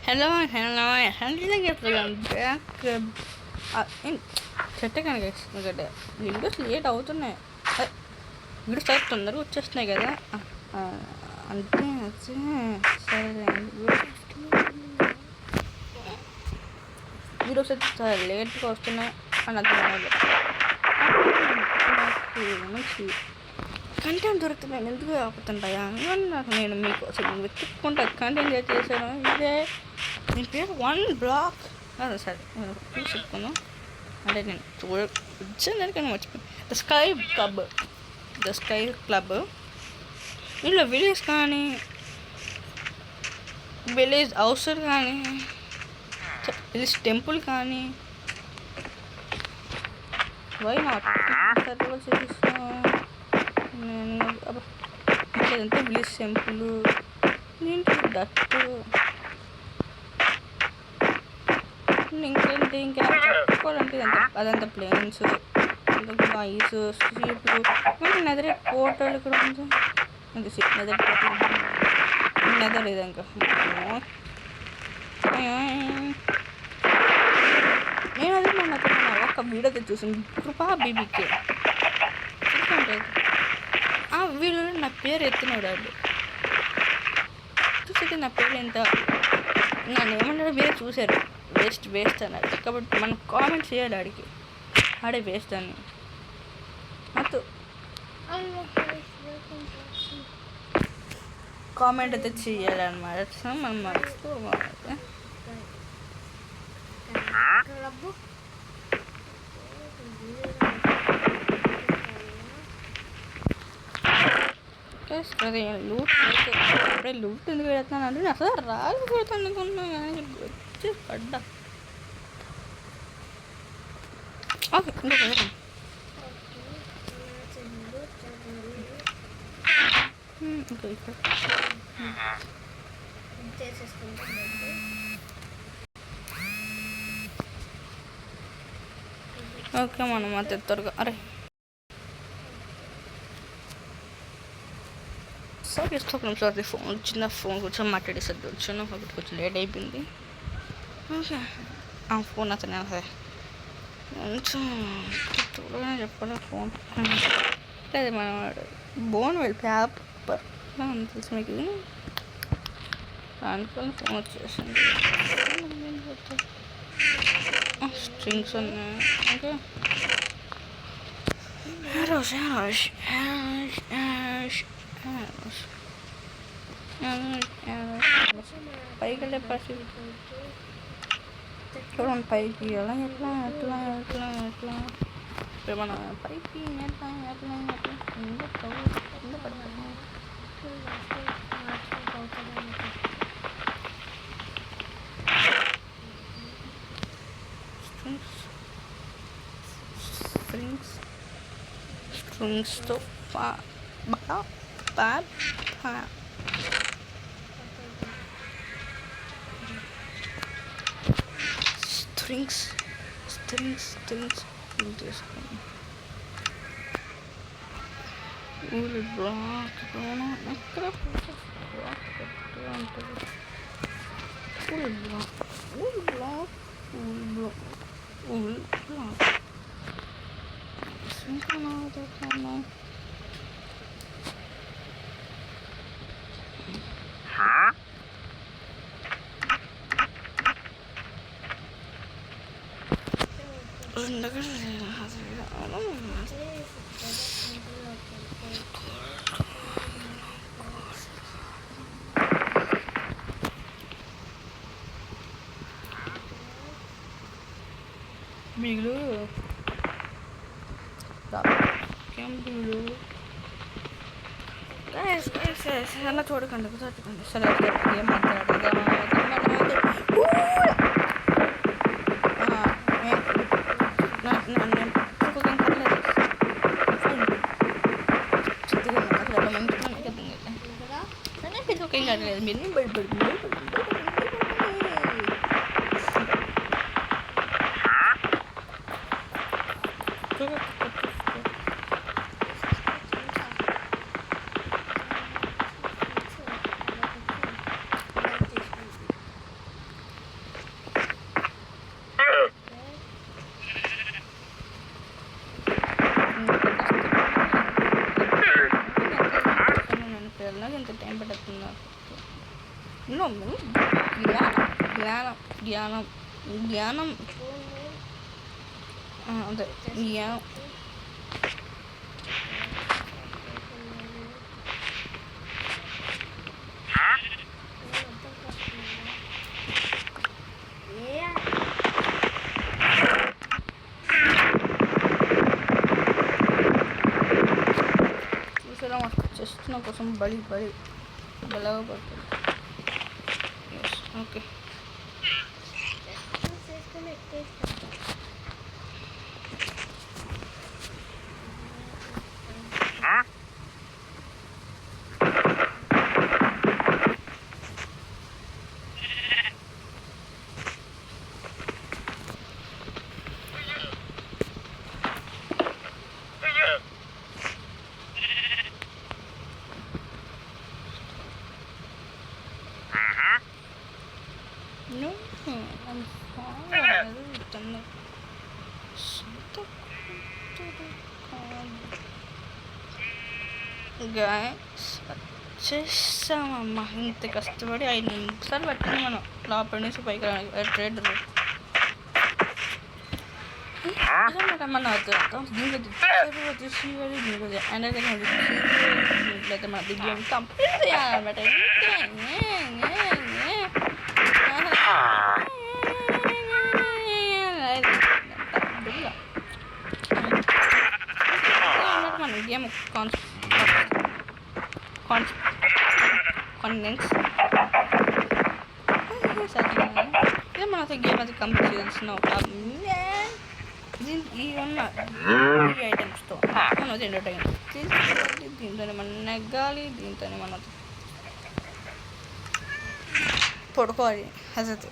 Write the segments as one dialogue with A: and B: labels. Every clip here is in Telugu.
A: Hello, hello, handling it back. చెట్టకాను గైస్ ఎందుకంటే వీడియోస్ లేట్ అవుతున్నాయి. వీడియోస్ చాలా తొందరగా వచ్చేస్తున్నాయి కదా, అంటే సరే వీడియోస్ అయితే చాలా లేట్గా వస్తున్నాయి అని అర్థం. మంచి కంటెంట్ దొరుకుతున్నాయి, ఎందుకు ఆపుతుంటాయా నాకు నేను మీకోసం వెతుక్కుంటా కంటెంట్ చేశాను. ఇదే నేను పేరు 1 బ్లాక్ సరే చెప్పుకున్నాను అంటే నేను చూడడానికి మర్చిపోయాను. ద స్కై క్లబ్ ఇందులో విలేజ్ కానీ విలేజ్ హౌస్ కానీ విలేజ్ టెంపుల్ కానీ వై నాట్ నేను విలేజ్ టెంపుల్ ఏంటి దట్టు ఇంకేంటి ఇంకా చెప్పుకోవాలంటే అదంతా ప్లేన్స్ ఐస్ షీప్లు నెదరే పోర్టల్ ఇక్కడ ఉంది. నెదర్ నెదర్ ఇది ఇంకా నేను అది మొన్న ఒక వీడియో చూసాను కృపా బీబీకి చూసుకుంటే ఆ వీడియోలో నా పేరు ఎత్తినాడు వాడు చూసి నా పేరు ఎంత నన్ను ఏమన్నాడు మీరే చూశారు వేస్ట్ అన్నాడు. కాబట్టి మనం కామెంట్ చేయాలి ఆడికి, ఆడే వేస్ట్ అని అతను కామెంట్ అయితే చేయాలన్నమాట. మనం మస్తు అదే లూట్ అప్పుడే లూట్ ఎందుకు పెడతాను అంటే అసలు రాగి పెడతాను అనుకున్నా కానీ వచ్చి పడ్డా. ఓకే ఓకే మనం అంత త్వరగా అరే సారీ సారీ ఫోన్ చిన్న ఫోన్ కొంచెం మాట్లాడేసరికి వచ్చాను ఒకటి కొంచెం లేట్ అయిపోయింది. ఓకే ఆ ఫోన్ అతనే సరే కొంచెం త్వరగా చెప్పాలి. ఫోన్ లేదు మన బోన్ వెళ్ళి పేపర్ తెలుసు మీకు అనుకుని ఫోన్ వచ్చేసింది. స్ట్రింగ్స్ ఉన్నాయి. ఓకే పైకి వెళ్ళే పరిస్థితి చూడండి. పైకి ఎలా ఎట్లా ఎట్లా ఎట్లా ఎట్లా మన పైకి ఎట్లా ఎట్లా ఎట్లా కింద పడతాము. స్ట్రింగ్స్తో స్ట్రింగ్స్ చేసుకోండి. ఊరి బ్లాక్ ఎక్కడ బ్లాక్ ఎక్కడ ఉంటుంది. ఊరి బ్లాక్ మిగులు అలా చూడకండి సరే ఏం మాట్లాడదు. మీరు జ్ఞానము జ్ఞానం జ్ఞానం జ్ఞానం అదే జ్ఞానం. చూసారా మా చెస్ట్ నా కోసం బలి బలగా పడుతుంది. Okay No, I'm fine. Guys, వచ్చేసామమ్మా. ఇంత కష్టపడి 5 నిమిషాలు పట్టింది మనం లోపల నుంచి పైకి ట్రేడర్ మన మన దిగ్యం కంప్లీట్ చేయాలన్నమాట. మన గేమ్ కాన్ఫిడెన్స్ ఇదే మన గేమ్ అది కంప్లీట్ చేయాల్సిన ఈ ఉన్న ఈ ఐటమ్స్తో మనం ఎంటర్టైన్ దీంతోనే మనం నెగ్గాలి, దీంతోనే మనం పడుకోవాలి. అసలు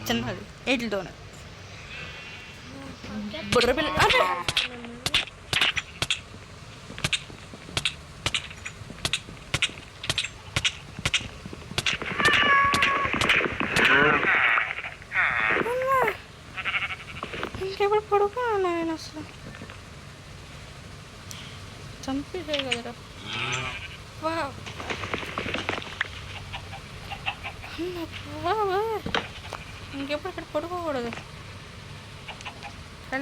A: చిన్నది వీటితోనే బుర్రపిల్ల ఇంకెప్పుడు పడుకోను నేను అసలు చంపేసే కదరా. ఇంకెప్పుడు ఇక్కడ పడుకోకూడదు.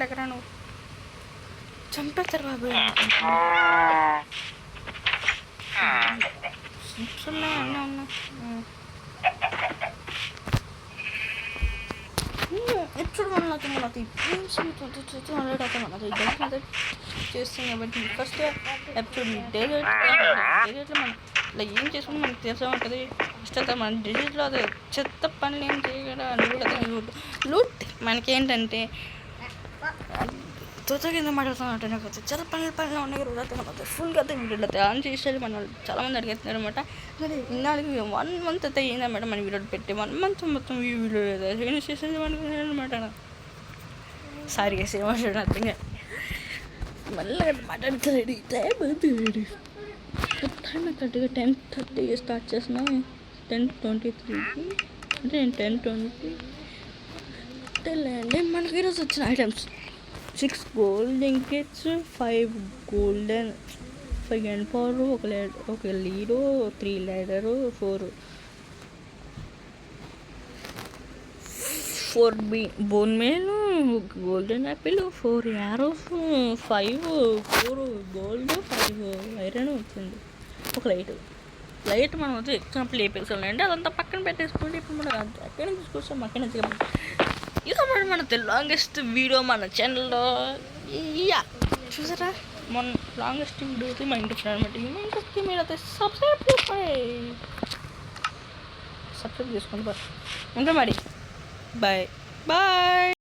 A: ఎక్కడ నువ్వు చంపేస్తారు బాబు. అన్నీ ఉన్నా ఎప్పుడు మనకి చేస్తాం కాబట్టి ఫస్ట్ ఎపిసోడ్ డైరెక్ట్లో మనం ఇలా ఏం చేసుకుని మనకు తెలుసా ఉంటుంది. ఫస్ట్ అయితే మన డిజిట్లో అది చెత్త పనులు ఏం చేయగలరు. లూట్ మనకేంటంటే తోత కింద మాట్లాడుతున్నట్టు నాకు చాలా పనులు ఉన్నాయి రోజు ఫుల్గా అయితే వీడియోలో ఆన్ చేసేది మన చాలామంది అడిగేస్తున్నారు అనమాట. కానీ ఇన్నాళ్ళకి 1 month అయితే అయిందన్నమాట మన వీడియోలు పెట్టి 1 month మొత్తం ఈ వీడియో ఫినిష్ చేసేది అనమాట. సారీ గైస్ ఏమంటాడు అర్థంగా మళ్ళీ మాట్లాడితే రెడీ టైం అవుతుంది. టైం కరెక్ట్గా 10:30 స్టార్ట్ చేసిన 10:23 అంటే నేను 10:20 తెలియండి. మనకి ఈరోజు వచ్చిన items 6 golden kits, 5 golden 5 hand power, ఒక లీడో, 3 ladder, 4 bone meal, golden apple, 4 arrows, 4 gold, 5 iron వచ్చింది. ఒక లైట్ మనం వచ్చి ఎగ్జాంపుల్ వేపేసాం అంటే అదంతా పక్కన పెట్టేసుకుంటే ఇప్పుడు మనం అక్కడి నుంచి తీసుకొస్తాం. అక్కడి నుంచి ఇదో మన లాంగెస్ట్ వీడియో మన ఛానల్లో. చూసారా మన లాంగెస్ట్ వీడియో అయితే మా ఇంటికి అనమాట. మా ఇంటికి మీరు అయితే సబ్స్క్రైబ్ చేసుకోండి. ఇంకా మరి బాయ్.